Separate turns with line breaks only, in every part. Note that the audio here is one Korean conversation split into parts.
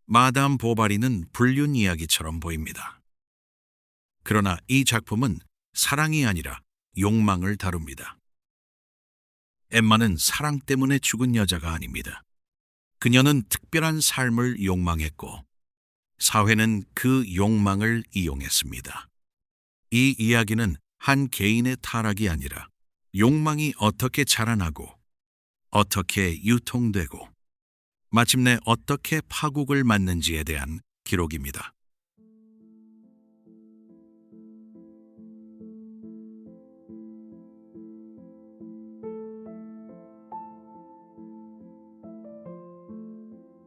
마담 보바리는 불륜 이야기처럼 보입니다. 그러나 이 작품은 사랑이 아니라 욕망을 다룹니다. 엠마는 사랑 때문에 죽은 여자가 아닙니다. 그녀는 특별한 삶을 욕망했고, 사회는 그 욕망을 이용했습니다. 이 이야기는 한 개인의 타락이 아니라 욕망이 어떻게 자라나고, 어떻게 유통되고, 마침내 어떻게 파국을 맞는지에 대한 기록입니다.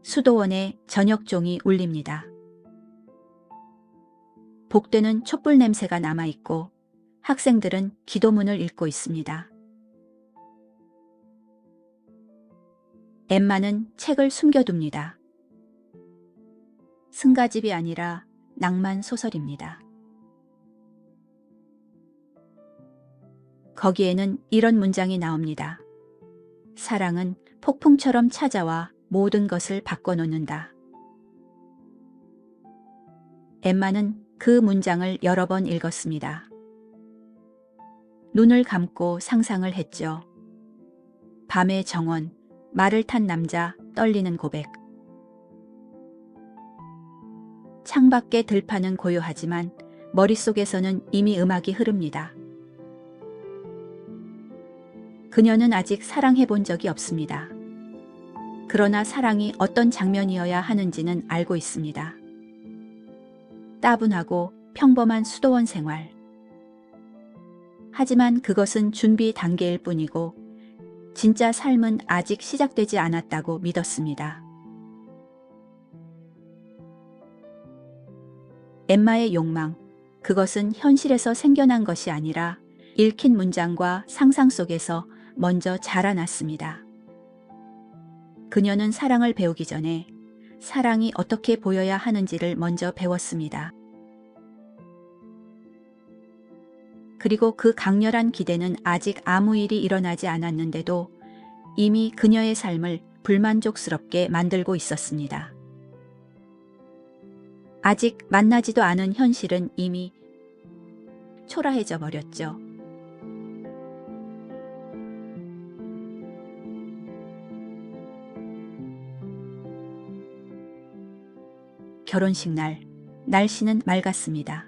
수도원에 저녁종이 울립니다. 복되는 촛불 냄새가 남아있고 학생들은 기도문을 읽고 있습니다. 엠마는 책을 숨겨둡니다. 승가집이 아니라 낭만 소설입니다. 거기에는 이런 문장이 나옵니다. 사랑은 폭풍처럼 찾아와 모든 것을 바꿔놓는다. 엠마는 그 문장을 여러 번 읽었습니다. 눈을 감고 상상을 했죠. 밤의 정원, 말을 탄 남자, 떨리는 고백. 창밖의 들판은 고요하지만 머릿속에서는 이미 음악이 흐릅니다. 그녀는 아직 사랑해본 적이 없습니다. 그러나 사랑이 어떤 장면이어야 하는지는 알고 있습니다. 따분하고 평범한 수도원 생활. 하지만 그것은 준비 단계일 뿐이고 진짜 삶은 아직 시작되지 않았다고 믿었습니다. 엠마의 욕망, 그것은 현실에서 생겨난 것이 아니라 읽힌 문장과 상상 속에서 먼저 자라났습니다. 그녀는 사랑을 배우기 전에 사랑이 어떻게 보여야 하는지를 먼저 배웠습니다. 그리고 그 강렬한 기대는 아직 아무 일이 일어나지 않았는데도 이미 그녀의 삶을 불만족스럽게 만들고 있었습니다. 아직 만나지도 않은 현실은 이미 초라해져 버렸죠. 결혼식 날, 날씨는 맑았습니다.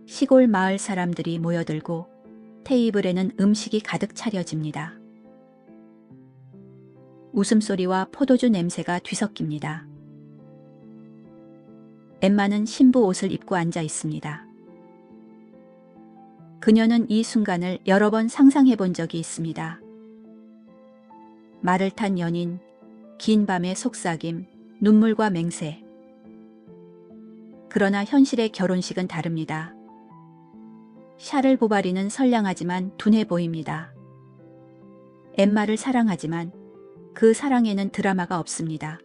시골 마을 사람들이 모여들고 테이블에는 음식이 가득 차려집니다. 웃음소리와 포도주 냄새가 뒤섞입니다. 엠마는 신부 옷을 입고 앉아 있습니다. 그녀는 이 순간을 여러 번 상상해 본 적이 있습니다. 말을 탄 연인, 긴 밤의 속삭임, 눈물과 맹세. 그러나 현실의 결혼식은 다릅니다. 샤를 보바리는 선량하지만 둔해 보입니다. 엠마를 사랑하지만 그 사랑에는 드라마가 없습니다.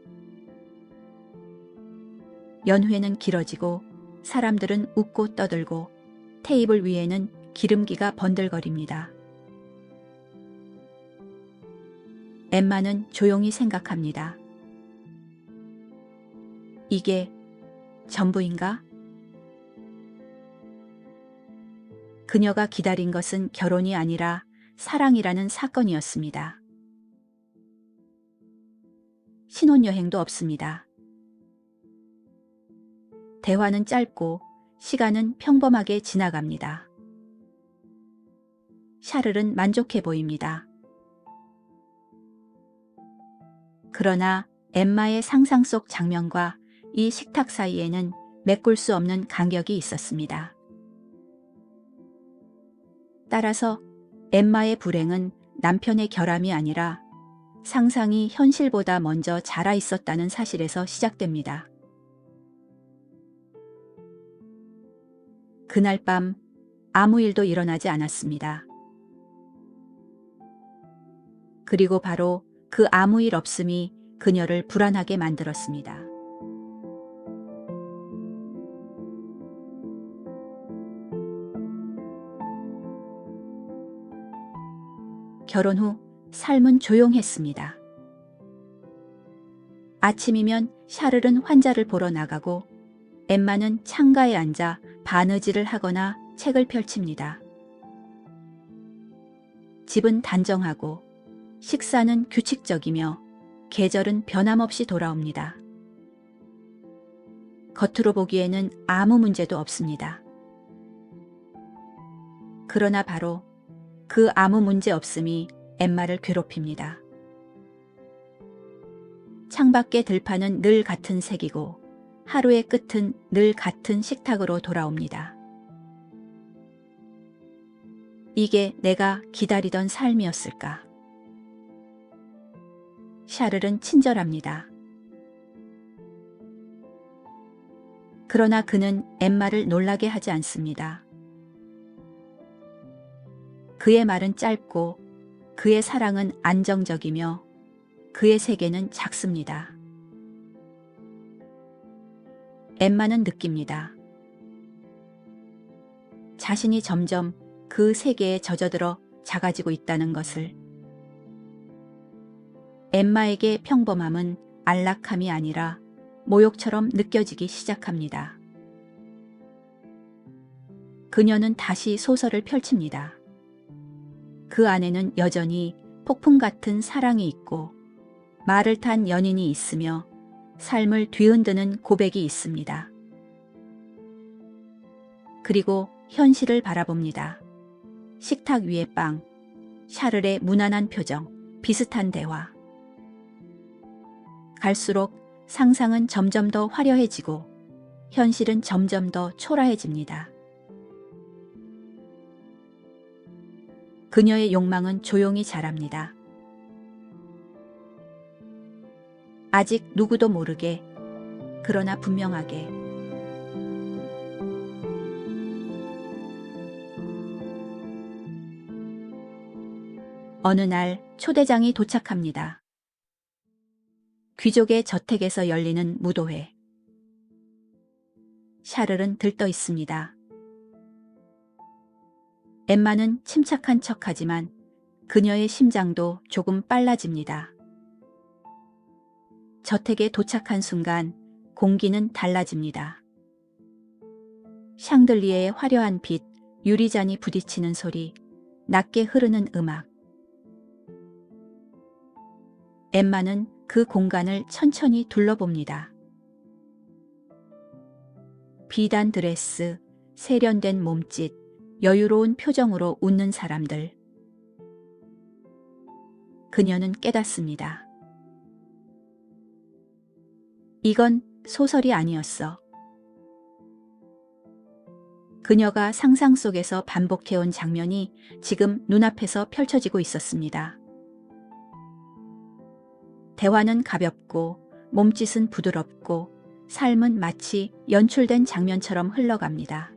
연회는 길어지고 사람들은 웃고 떠들고 테이블 위에는 기름기가 번들거립니다. 엠마는 조용히 생각합니다. 이게 전부인가? 그녀가 기다린 것은 결혼이 아니라 사랑이라는 사건이었습니다. 신혼여행도 없습니다. 대화는 짧고 시간은 평범하게 지나갑니다. 샤를은 만족해 보입니다. 그러나 엠마의 상상 속 장면과 이 식탁 사이에는 메꿀 수 없는 간격이 있었습니다. 따라서 엠마의 불행은 남편의 결함이 아니라 상상이 현실보다 먼저 자라 있었다는 사실에서 시작됩니다. 그날 밤 아무 일도 일어나지 않았습니다. 그리고 바로 그 아무 일 없음이 그녀를 불안하게 만들었습니다. 결혼 후 삶은 조용했습니다. 아침이면 샤를은 환자를 보러 나가고 엠마는 창가에 앉아 바느질을 하거나 책을 펼칩니다. 집은 단정하고 식사는 규칙적이며 계절은 변함없이 돌아옵니다. 겉으로 보기에는 아무 문제도 없습니다. 그러나 바로 그 아무 문제 없음이 엠마를 괴롭힙니다. 창밖의 들판은 늘 같은 색이고 하루의 끝은 늘 같은 식탁으로 돌아옵니다. 이게 내가 기다리던 삶이었을까? 샤를은 친절합니다. 그러나 그는 엠마를 놀라게 하지 않습니다. 그의 말은 짧고 그의 사랑은 안정적이며 그의 세계는 작습니다. 엠마는 느낍니다. 자신이 점점 그 세계에 젖어들어 작아지고 있다는 것을. 엠마에게 평범함은 안락함이 아니라 모욕처럼 느껴지기 시작합니다. 그녀는 다시 소설을 펼칩니다. 그 안에는 여전히 폭풍 같은 사랑이 있고 말을 탄 연인이 있으며 삶을 뒤흔드는 고백이 있습니다. 그리고 현실을 바라봅니다. 식탁 위의 빵, 샤를의 무난한 표정, 비슷한 대화. 갈수록 상상은 점점 더 화려해지고 현실은 점점 더 초라해집니다. 그녀의 욕망은 조용히 자랍니다. 아직 누구도 모르게, 그러나 분명하게. 어느 날 초대장이 도착합니다. 귀족의 저택에서 열리는 무도회. 샤를은 들떠 있습니다. 엠마는 침착한 척하지만 그녀의 심장도 조금 빨라집니다. 저택에 도착한 순간 공기는 달라집니다. 샹들리에의 화려한 빛, 유리잔이 부딪히는 소리, 낮게 흐르는 음악. 엠마는 그 공간을 천천히 둘러봅니다. 비단 드레스, 세련된 몸짓, 여유로운 표정으로 웃는 사람들. 그녀는 깨닫습니다. 이건 소설이 아니었어. 그녀가 상상 속에서 반복해온 장면이 지금 눈앞에서 펼쳐지고 있었습니다. 대화는 가볍고 몸짓은 부드럽고 삶은 마치 연출된 장면처럼 흘러갑니다.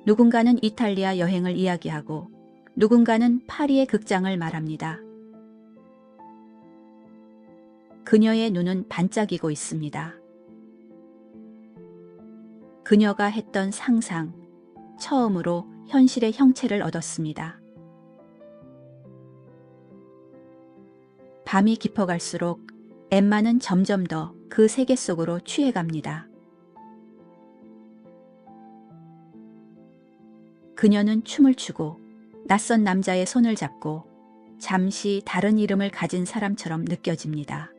누군가는 이탈리아 여행을 이야기하고 누군가는 파리의 극장을 말합니다. 그녀의 눈은 반짝이고 있습니다. 그녀가 했던 상상, 처음으로 현실의 형체를 얻었습니다. 밤이 깊어갈수록 엠마는 점점 더 그 세계 속으로 취해갑니다. 그녀는 춤을 추고 낯선 남자의 손을 잡고 잠시 다른 이름을 가진 사람처럼 느껴집니다.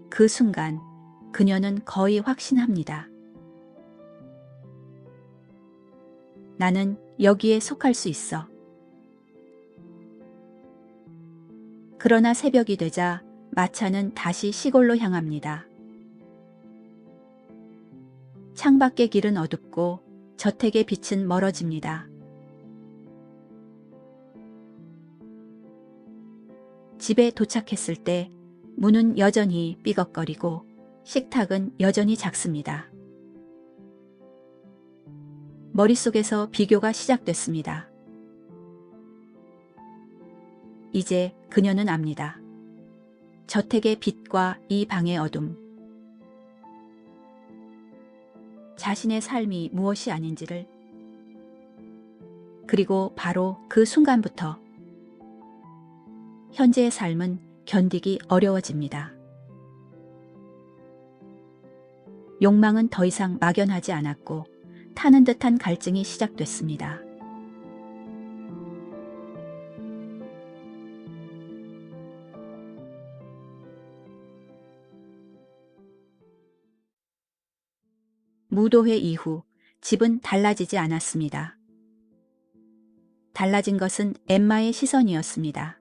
그 순간 그녀는 거의 확신합니다. 나는 여기에 속할 수 있어. 그러나 새벽이 되자 마차는 다시 시골로 향합니다. 창밖의 길은 어둡고 저택의 빛은 멀어집니다. 집에 도착했을 때 문은 여전히 삐걱거리고 식탁은 여전히 작습니다. 머릿속에서 비교가 시작됐습니다. 이제 그녀는 압니다. 저택의 빛과 이 방의 어둠. 자신의 삶이 무엇이 아닌지를. 그리고 바로 그 순간부터 현재의 삶은 견디기 어려워집니다. 욕망은 더 이상 막연하지 않았고 타는 듯한 갈증이 시작됐습니다. 무도회 이후 집은 달라지지 않았습니다. 달라진 것은 엠마의 시선이었습니다.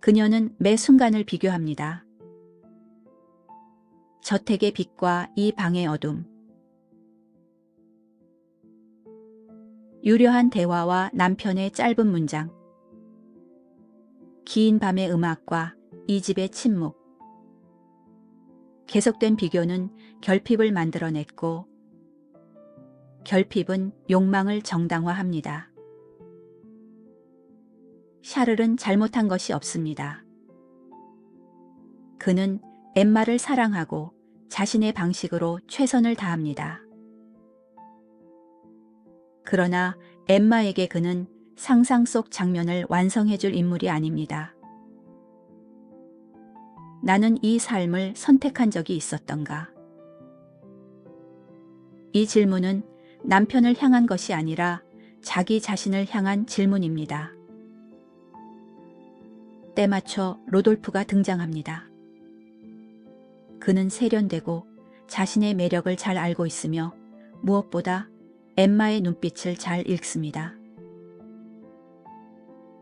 그녀는 매 순간을 비교합니다. 저택의 빛과 이 방의 어둠. 유려한 대화와 남편의 짧은 문장. 긴 밤의 음악과 이 집의 침묵. 계속된 비교는 결핍을 만들어냈고 결핍은 욕망을 정당화합니다. 샤를은 잘못한 것이 없습니다. 그는 엠마를 사랑하고 자신의 방식으로 최선을 다합니다. 그러나 엠마에게 그는 상상 속 장면을 완성해줄 인물이 아닙니다. 나는 이 삶을 선택한 적이 있었던가? 이 질문은 남편을 향한 것이 아니라 자기 자신을 향한 질문입니다. 때맞춰 로돌프가 등장합니다. 그는 세련되고 자신의 매력을 잘 알고 있으며 무엇보다 엠마의 눈빛을 잘 읽습니다.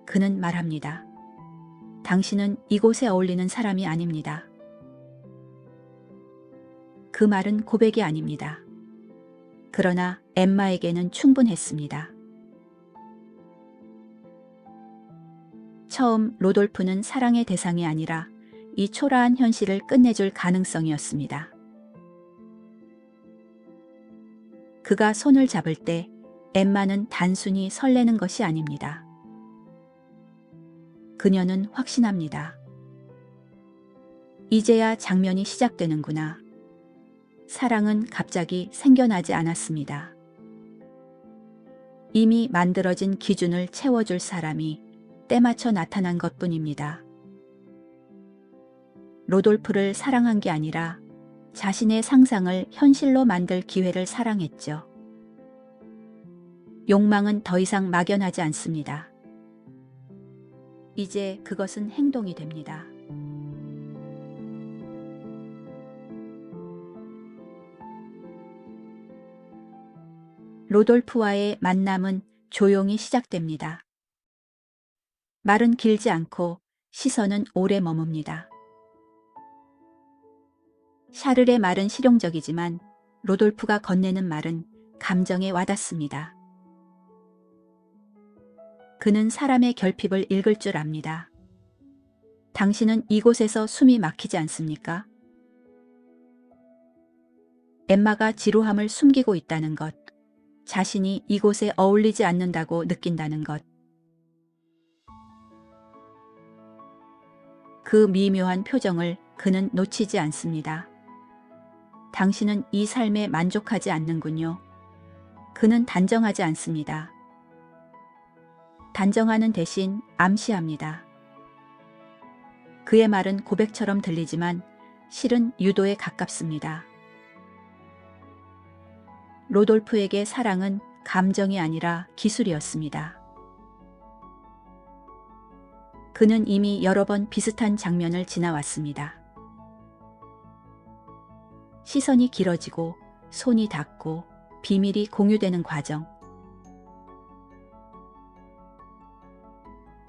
그는 말합니다. 당신은 이곳에 어울리는 사람이 아닙니다. 그 말은 고백이 아닙니다. 그러나 엠마에게는 충분했습니다. 처음 로돌프는 사랑의 대상이 아니라 이 초라한 현실을 끝내줄 가능성이었습니다. 그가 손을 잡을 때 엠마는 단순히 설레는 것이 아닙니다. 그녀는 확신합니다. 이제야 장면이 시작되는구나. 사랑은 갑자기 생겨나지 않았습니다. 이미 만들어진 기준을 채워줄 사람이 때맞춰 나타난 것뿐입니다. 로돌프를 사랑한 게 아니라 자신의 상상을 현실로 만들 기회를 사랑했죠. 욕망은 더 이상 막연하지 않습니다. 이제 그것은 행동이 됩니다. 로돌프와의 만남은 조용히 시작됩니다. 말은 길지 않고 시선은 오래 머뭅니다. 샤를의 말은 실용적이지만 로돌프가 건네는 말은 감정에 와닿습니다. 그는 사람의 결핍을 읽을 줄 압니다. 당신은 이곳에서 숨이 막히지 않습니까? 엠마가 지루함을 숨기고 있다는 것, 자신이 이곳에 어울리지 않는다고 느낀다는 것. 그 미묘한 표정을 그는 놓치지 않습니다. 당신은 이 삶에 만족하지 않는군요. 그는 단정하지 않습니다. 단정하는 대신 암시합니다. 그의 말은 고백처럼 들리지만 실은 유도에 가깝습니다. 로돌프에게 사랑은 감정이 아니라 기술이었습니다. 그는 이미 여러 번 비슷한 장면을 지나왔습니다. 시선이 길어지고 손이 닿고 비밀이 공유되는 과정.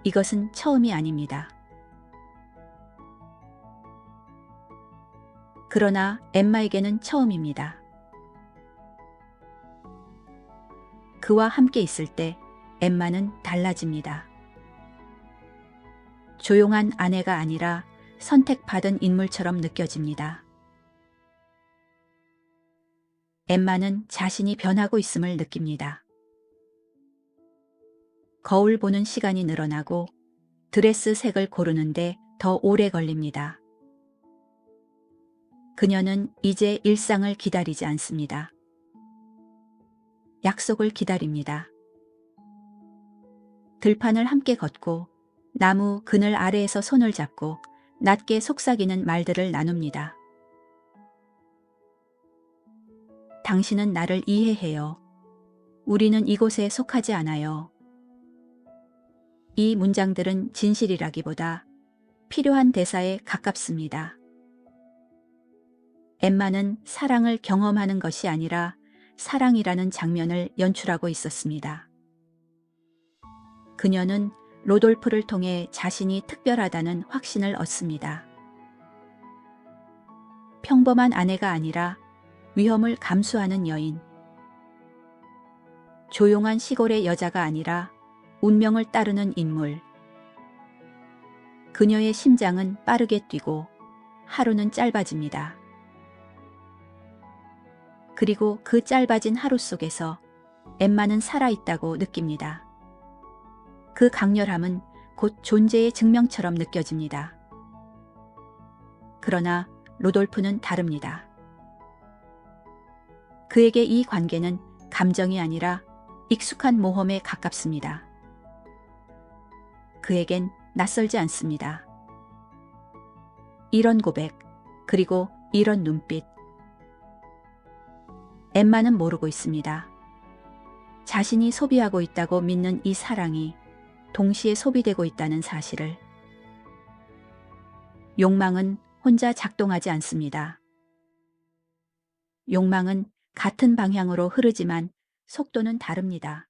이것은 처음이 아닙니다. 그러나 엠마에게는 처음입니다. 그와 함께 있을 때 엠마는 달라집니다. 조용한 아내가 아니라 선택받은 인물처럼 느껴집니다. 엠마는 자신이 변하고 있음을 느낍니다. 거울 보는 시간이 늘어나고 드레스 색을 고르는데 더 오래 걸립니다. 그녀는 이제 일상을 기다리지 않습니다. 약속을 기다립니다. 들판을 함께 걷고 나무 그늘 아래에서 손을 잡고 낮게 속삭이는 말들을 나눕니다. 당신은 나를 이해해요. 우리는 이곳에 속하지 않아요. 이 문장들은 진실이라기보다 필요한 대사에 가깝습니다. 엠마는 사랑을 경험하는 것이 아니라 사랑이라는 장면을 연출하고 있었습니다. 그녀는 로돌프를 통해 자신이 특별하다는 확신을 얻습니다. 평범한 아내가 아니라 위험을 감수하는 여인. 조용한 시골의 여자가 아니라 운명을 따르는 인물. 그녀의 심장은 빠르게 뛰고 하루는 짧아집니다. 그리고 그 짧아진 하루 속에서 엠마는 살아있다고 느낍니다. 그 강렬함은 곧 존재의 증명처럼 느껴집니다. 그러나 로돌프는 다릅니다. 그에게 이 관계는 감정이 아니라 익숙한 모험에 가깝습니다. 그에겐 낯설지 않습니다. 이런 고백, 그리고 이런 눈빛. 엠마는 모르고 있습니다. 자신이 소비하고 있다고 믿는 이 사랑이 동시에 소비되고 있다는 사실을. 욕망은 혼자 작동하지 않습니다. 욕망은 같은 방향으로 흐르지만 속도는 다릅니다.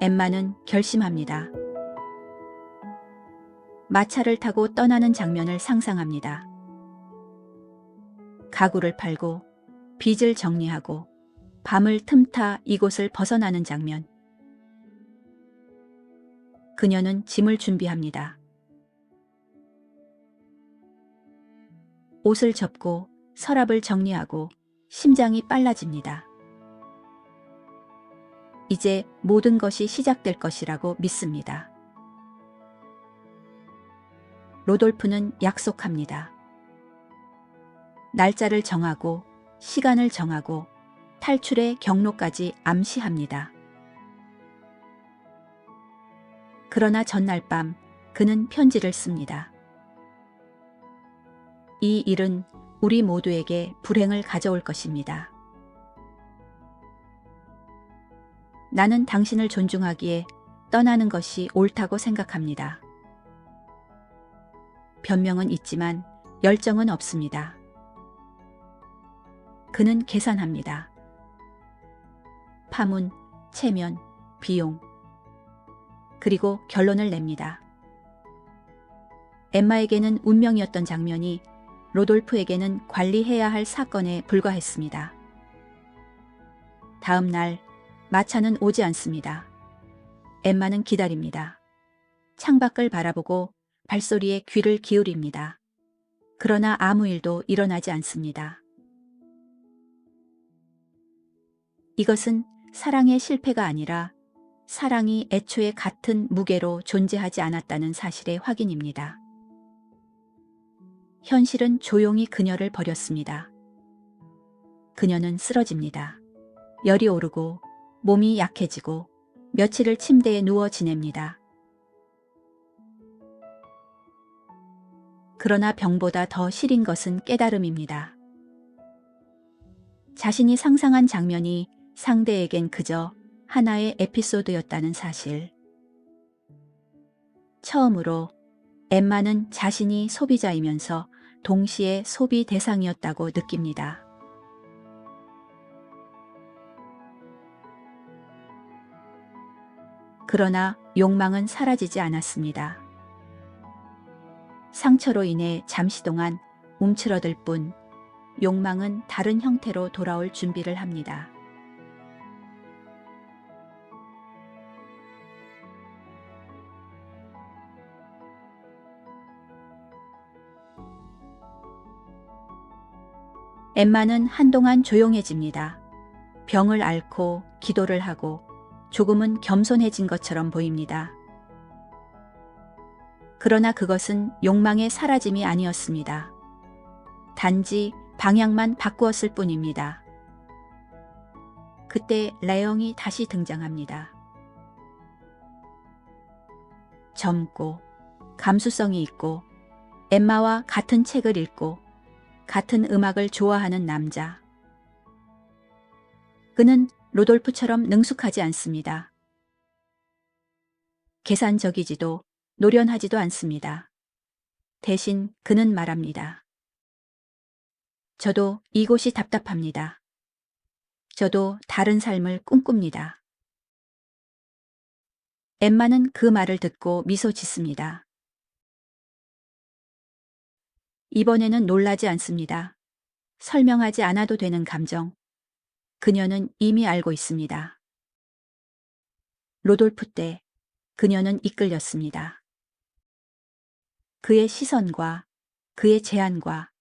엠마는 결심합니다. 마차를 타고 떠나는 장면을 상상합니다. 가구를 팔고 빚을 정리하고 밤을 틈타 이곳을 벗어나는 장면. 그녀는 짐을 준비합니다. 옷을 접고 서랍을 정리하고 심장이 빨라집니다. 이제 모든 것이 시작될 것이라고 믿습니다. 로돌프는 약속합니다. 날짜를 정하고 시간을 정하고 탈출의 경로까지 암시합니다. 그러나 전날 밤 그는 편지를 씁니다. 이 일은 우리 모두에게 불행을 가져올 것입니다. 나는 당신을 존중하기에 떠나는 것이 옳다고 생각합니다. 변명은 있지만 열정은 없습니다. 그는 계산합니다. 파문, 체면, 비용. 그리고 결론을 냅니다. 엠마에게는 운명이었던 장면이 로돌프에게는 관리해야 할 사건에 불과했습니다. 다음 날 마차는 오지 않습니다. 엠마는 기다립니다. 창밖을 바라보고 발소리에 귀를 기울입니다. 그러나 아무 일도 일어나지 않습니다. 이것은 사랑의 실패가 아니라 사랑이 애초에 같은 무게로 존재하지 않았다는 사실의 확인입니다. 현실은 조용히 그녀를 버렸습니다. 그녀는 쓰러집니다. 열이 오르고 몸이 약해지고 며칠을 침대에 누워 지냅니다. 그러나 병보다 더 시린 것은 깨달음입니다. 자신이 상상한 장면이 상대에겐 그저 하나의 에피소드였다는 사실. 처음으로 엠마는 자신이 소비자이면서 동시에 소비 대상이었다고 느낍니다. 그러나 욕망은 사라지지 않았습니다. 상처로 인해 잠시 동안 움츠러들 뿐 욕망은 다른 형태로 돌아올 준비를 합니다. 엠마는 한동안 조용해집니다. 병을 앓고 기도를 하고 조금은 겸손해진 것처럼 보입니다. 그러나 그것은 욕망의 사라짐이 아니었습니다. 단지 방향만 바꾸었을 뿐입니다. 그때 레옹이 다시 등장합니다. 젊고 감수성이 있고 엠마와 같은 책을 읽고 같은 음악을 좋아하는 남자. 그는 로돌프처럼 능숙하지 않습니다. 계산적이지도 노련하지도 않습니다. 대신 그는 말합니다. 저도 이곳이 답답합니다. 저도 다른 삶을 꿈꿉니다. 엠마는 그 말을 듣고 미소 짓습니다. 이번에는 놀라지 않습니다. 설명하지 않아도 되는 감정. 그녀는 이미 알고 있습니다. 로돌프 때 그녀는 이끌렸습니다. 그의 시선과 그의 제안과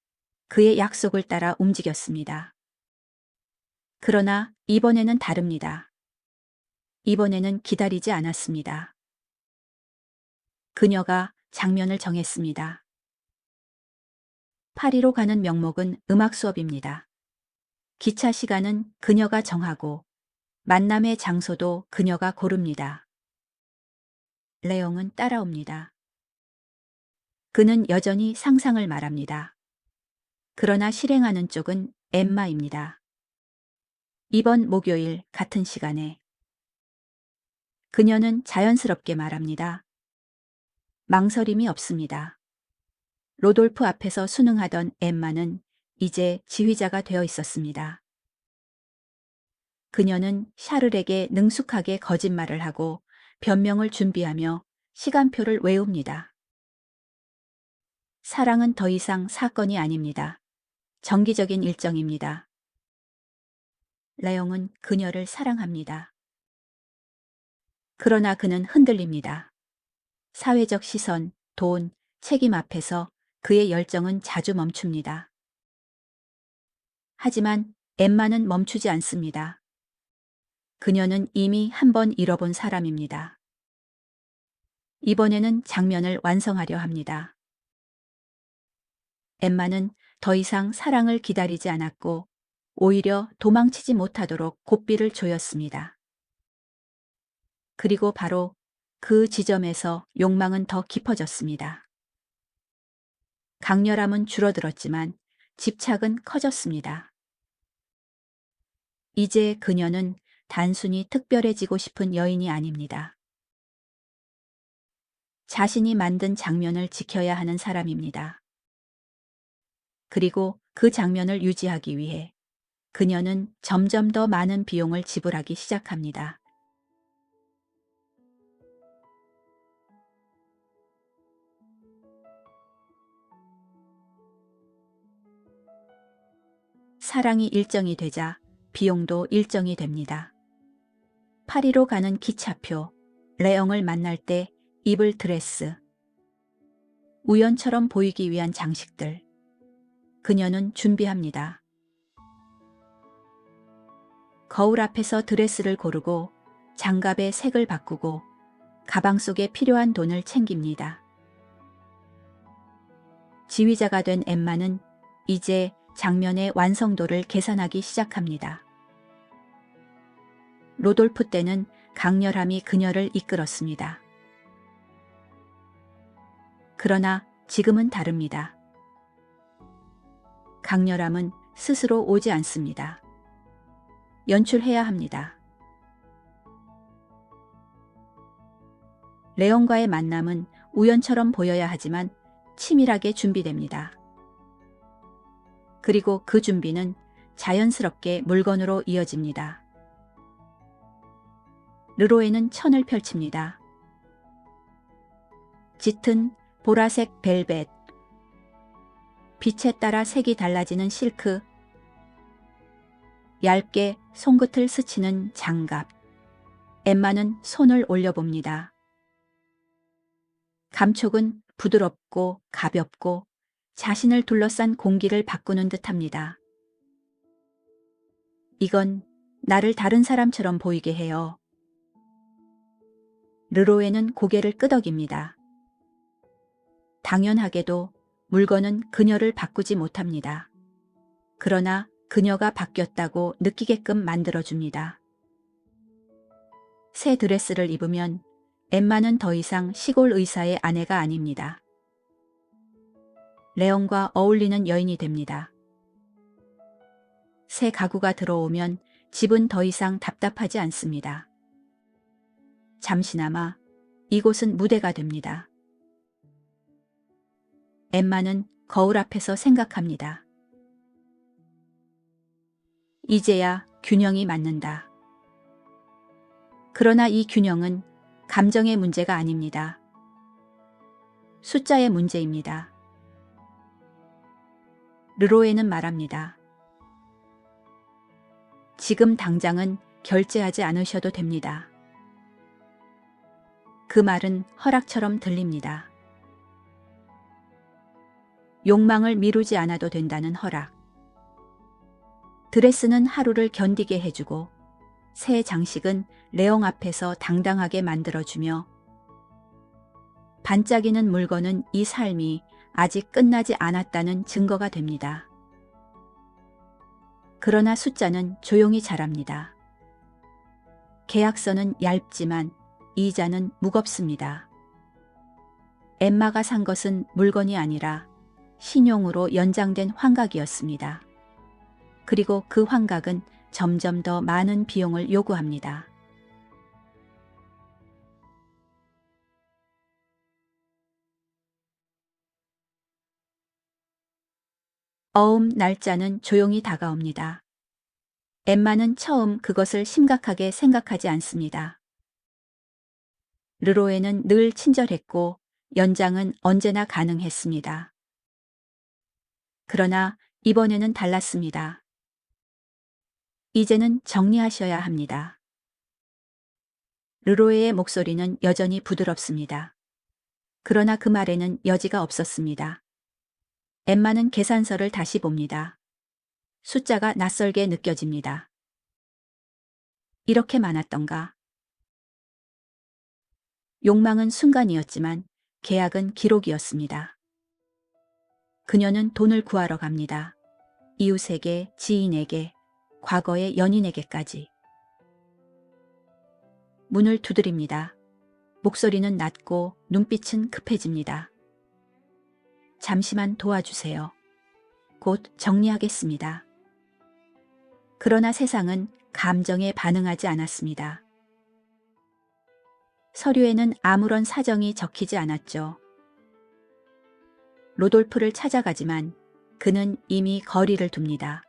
그의 약속을 따라 움직였습니다. 그러나 이번에는 다릅니다. 이번에는 기다리지 않았습니다. 그녀가 장면을 정했습니다. 파리로 가는 명목은 음악 수업입니다. 기차 시간은 그녀가 정하고 만남의 장소도 그녀가 고릅니다. 레옹은 따라옵니다. 그는 여전히 상상을 말합니다. 그러나 실행하는 쪽은 엠마입니다. 이번 목요일 같은 시간에 그녀는 자연스럽게 말합니다. 망설임이 없습니다. 로돌프 앞에서 순응하던 엠마는 이제 지휘자가 되어 있었습니다. 그녀는 샤를에게 능숙하게 거짓말을 하고 변명을 준비하며 시간표를 외웁니다. 사랑은 더 이상 사건이 아닙니다. 정기적인 일정입니다. 레옹은 그녀를 사랑합니다. 그러나 그는 흔들립니다. 사회적 시선, 돈, 책임 앞에서 그의 열정은 자주 멈춥니다. 하지만 엠마는 멈추지 않습니다. 그녀는 이미 한 번 잃어본 사람입니다. 이번에는 장면을 완성하려 합니다. 엠마는 더 이상 사랑을 기다리지 않았고 오히려 도망치지 못하도록 고삐를 조였습니다. 그리고 바로 그 지점에서 욕망은 더 깊어졌습니다. 강렬함은 줄어들었지만 집착은 커졌습니다. 이제 그녀는 단순히 특별해지고 싶은 여인이 아닙니다. 자신이 만든 장면을 지켜야 하는 사람입니다. 그리고 그 장면을 유지하기 위해 그녀는 점점 더 많은 비용을 지불하기 시작합니다. 사랑이 일정이 되자 비용도 일정이 됩니다. 파리로 가는 기차표, 레옹을 만날 때 입을 드레스, 우연처럼 보이기 위한 장식들. 그녀는 준비합니다. 거울 앞에서 드레스를 고르고 장갑의 색을 바꾸고 가방 속에 필요한 돈을 챙깁니다. 지휘자가 된 엠마는 이제 장면의 완성도를 계산하기 시작합니다. 로돌프 때는 강렬함이 그녀를 이끌었습니다. 그러나 지금은 다릅니다. 강렬함은 스스로 오지 않습니다. 연출해야 합니다. 레옹과의 만남은 우연처럼 보여야 하지만 치밀하게 준비됩니다. 그리고 그 준비는 자연스럽게 물건으로 이어집니다. 르로에는 천을 펼칩니다. 짙은 보라색 벨벳, 빛에 따라 색이 달라지는 실크, 얇게 손끝을 스치는 장갑. 엠마는 손을 올려봅니다. 감촉은 부드럽고 가볍고 자신을 둘러싼 공기를 바꾸는 듯합니다. 이건 나를 다른 사람처럼 보이게 해요. 르로에는 고개를 끄덕입니다. 당연하게도 물건은 그녀를 바꾸지 못합니다. 그러나 그녀가 바뀌었다고 느끼게끔 만들어줍니다. 새 드레스를 입으면 엠마는 더 이상 시골 의사의 아내가 아닙니다. 레온과 어울리는 여인이 됩니다. 새 가구가 들어오면 집은 더 이상 답답하지 않습니다. 잠시나마 이곳은 무대가 됩니다. 엠마는 거울 앞에서 생각합니다. 이제야 균형이 맞는다. 그러나 이 균형은 감정의 문제가 아닙니다. 숫자의 문제입니다. 르로에는 말합니다. 지금 당장은 결제하지 않으셔도 됩니다. 그 말은 허락처럼 들립니다. 욕망을 미루지 않아도 된다는 허락. 드레스는 하루를 견디게 해주고 새 장식은 레옹 앞에서 당당하게 만들어주며 반짝이는 물건은 이 삶이 아직 끝나지 않았다는 증거가 됩니다. 그러나 숫자는 조용히 자랍니다. 계약서는 얇지만 이자는 무겁습니다. 엠마가 산 것은 물건이 아니라 신용으로 연장된 환각이었습니다. 그리고 그 환각은 점점 더 많은 비용을 요구합니다. 날짜는 조용히 다가옵니다. 엠마는 처음 그것을 심각하게 생각하지 않습니다. 르로에는 늘 친절했고 연장은 언제나 가능했습니다. 그러나 이번에는 달랐습니다. 이제는 정리하셔야 합니다. 르로에의 목소리는 여전히 부드럽습니다. 그러나 그 말에는 여지가 없었습니다. 엠마는 계산서를 다시 봅니다. 숫자가 낯설게 느껴집니다. 이렇게 많았던가? 욕망은 순간이었지만 계약은 기록이었습니다. 그녀는 돈을 구하러 갑니다. 이웃에게, 지인에게, 과거의 연인에게까지. 문을 두드립니다. 목소리는 낮고 눈빛은 급해집니다. 잠시만 도와주세요. 곧 정리하겠습니다. 그러나 세상은 감정에 반응하지 않았습니다. 서류에는 아무런 사정이 적히지 않았죠. 로돌프를 찾아가지만 그는 이미 거리를 둡니다.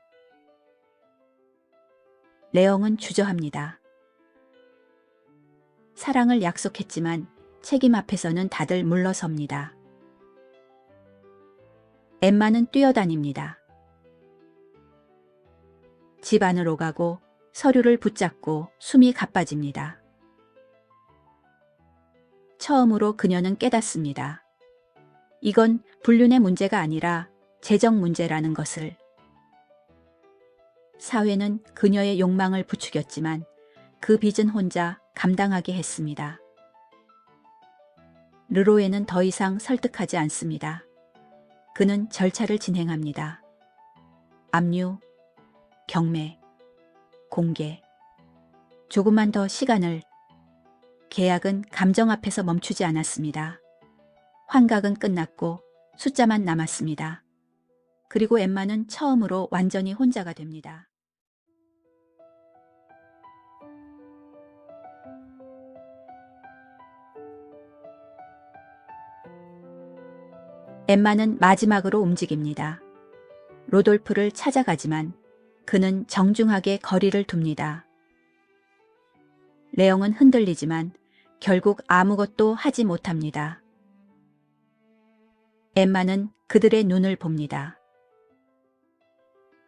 레옹은 주저합니다. 사랑을 약속했지만 책임 앞에서는 다들 물러섭니다. 엠마는 뛰어다닙니다. 집 안으로 가고 서류를 붙잡고 숨이 가빠집니다. 처음으로 그녀는 깨닫습니다. 이건 불륜의 문제가 아니라 재정 문제라는 것을. 사회는 그녀의 욕망을 부추겼지만 그 빚은 혼자 감당하게 했습니다. 르로에는 더 이상 설득하지 않습니다. 그는 절차를 진행합니다. 압류, 경매, 공개. 조금만 더 시간을. 계약은 감정 앞에서 멈추지 않았습니다. 환각은 끝났고 숫자만 남았습니다. 그리고 엠마는 처음으로 완전히 혼자가 됩니다. 엠마는 마지막으로 움직입니다. 로돌프를 찾아가지만 그는 정중하게 거리를 둡니다. 레옹은 흔들리지만 결국 아무것도 하지 못합니다. 엠마는 그들의 눈을 봅니다.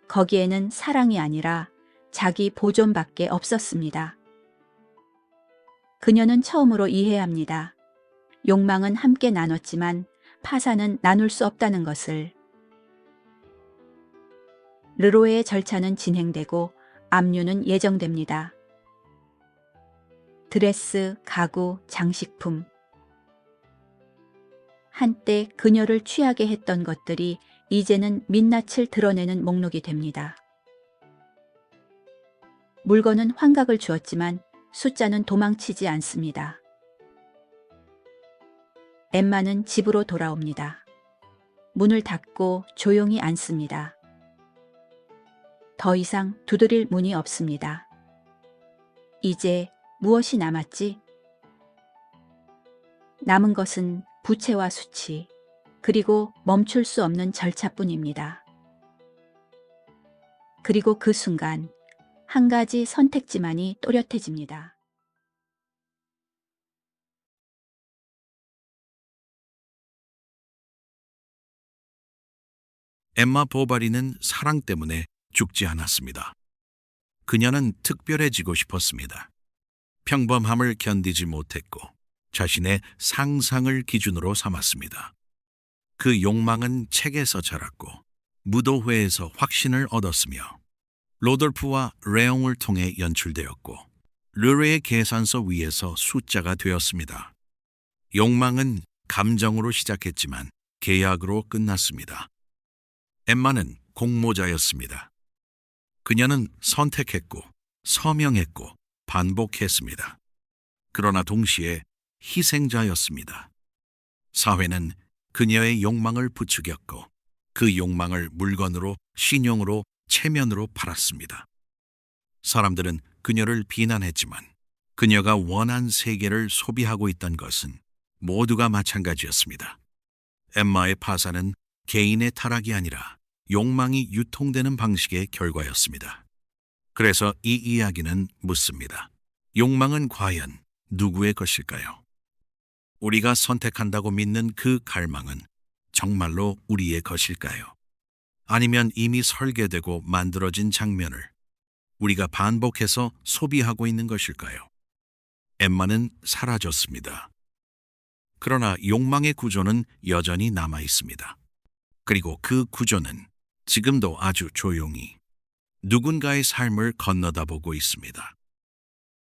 거기에는 사랑이 아니라 자기 보존밖에 없었습니다. 그녀는 처음으로 이해합니다. 욕망은 함께 나눴지만 파산은 나눌 수 없다는 것을. 르로에의 절차는 진행되고 압류는 예정됩니다. 드레스, 가구, 장식품. 한때 그녀를 취하게 했던 것들이 이제는 민낯을 드러내는 목록이 됩니다. 물건은 환각을 주었지만 숫자는 도망치지 않습니다. 엠마는 집으로 돌아옵니다. 문을 닫고 조용히 앉습니다. 더 이상 두드릴 문이 없습니다. 이제 무엇이 남았지? 남은 것은 부채와 수치, 그리고 멈출 수 없는 절차뿐입니다. 그리고 그 순간 한 가지 선택지만이 또렷해집니다.
엠마 보바리는 사랑 때문에 죽지 않았습니다. 그녀는 특별해지고 싶었습니다. 평범함을 견디지 못했고 자신의 상상을 기준으로 삼았습니다. 그 욕망은 책에서 자랐고 무도회에서 확신을 얻었으며 로돌프와 레옹을 통해 연출되었고 르레의 계산서 위에서 숫자가 되었습니다. 욕망은 감정으로 시작했지만 계약으로 끝났습니다. 엠마는 공모자였습니다. 그녀는 선택했고 서명했고 반복했습니다. 그러나 동시에 희생자였습니다. 사회는 그녀의 욕망을 부추겼고 그 욕망을 물건으로, 신용으로, 체면으로 팔았습니다. 사람들은 그녀를 비난했지만 그녀가 원한 세계를 소비하고 있던 것은 모두가 마찬가지였습니다. 엠마의 파산은 개인의 타락이 아니라 욕망이 유통되는 방식의 결과였습니다. 그래서 이 이야기는 묻습니다. 욕망은 과연 누구의 것일까요? 우리가 선택한다고 믿는 그 갈망은 정말로 우리의 것일까요? 아니면 이미 설계되고 만들어진 장면을 우리가 반복해서 소비하고 있는 것일까요? 엠마는 사라졌습니다. 그러나 욕망의 구조는 여전히 남아 있습니다. 그리고 그 구조는 지금도 아주 조용히 누군가의 삶을 건너다보고 있습니다.